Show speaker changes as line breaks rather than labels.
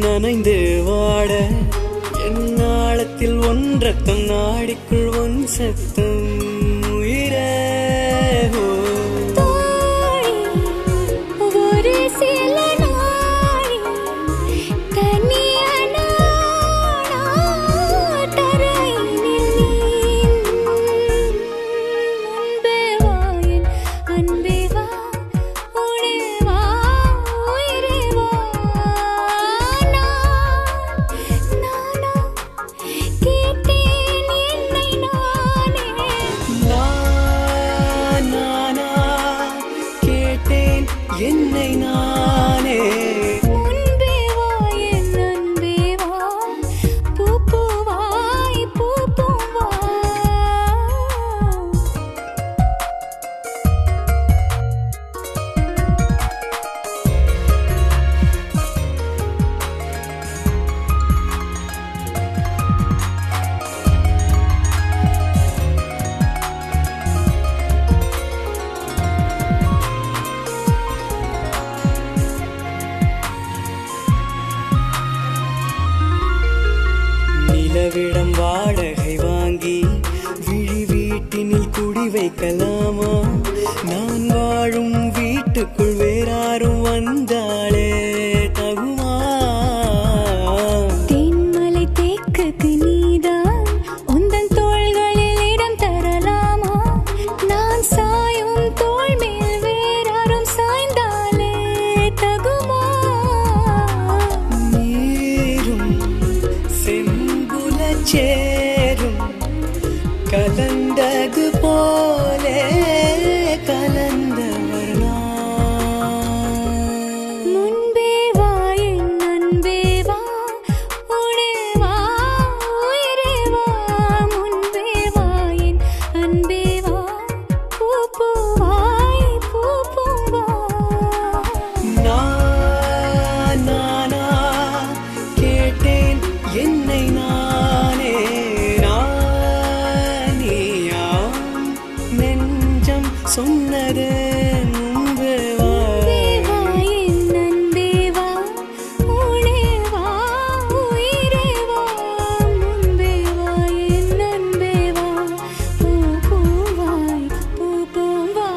நனைந்து வாட என் நாளத்தில் ஒன்றத்தம் நாடிக்குள் ஒன் சத்தம் உயிரே என்னை நானே
முன்பே வா என் அன்பே வா பூப்பூவாய் பூப்பூம் வா
நிலவிடம் வாடகை வாங்கி விழி வீட்டினில் குடி வைக்கலாமா நான் வாழும் வீட்டுக்குள் வேறாரும் வந்தாளே தகுமா
தென்மலை தேக்குக்கு நீதான் உந்தன் தோள்களில் இடம் தரலாமா நான் சாயும் தோள் மேல் வேறாரும் சாய்ந்தாலே தகுமா
நீரும் சேரும் கலந்தது போலே கலந்தவர்
முன்பே வா என் அன்பே வா உடே வா உயிரே வா முன்பே வா என் அன்பே வா பூப்பூவாய் பூப்பூம் வா
நானா கேட்டேன் என்னை நானே நானியா நெஞ்சம் சொன்னது முன்பே வா
என் அன்பே வா உடே வா உயிரே வா முன்பே வா என் அன்பே வா பூப்பூவாய் பூப்பூம் வா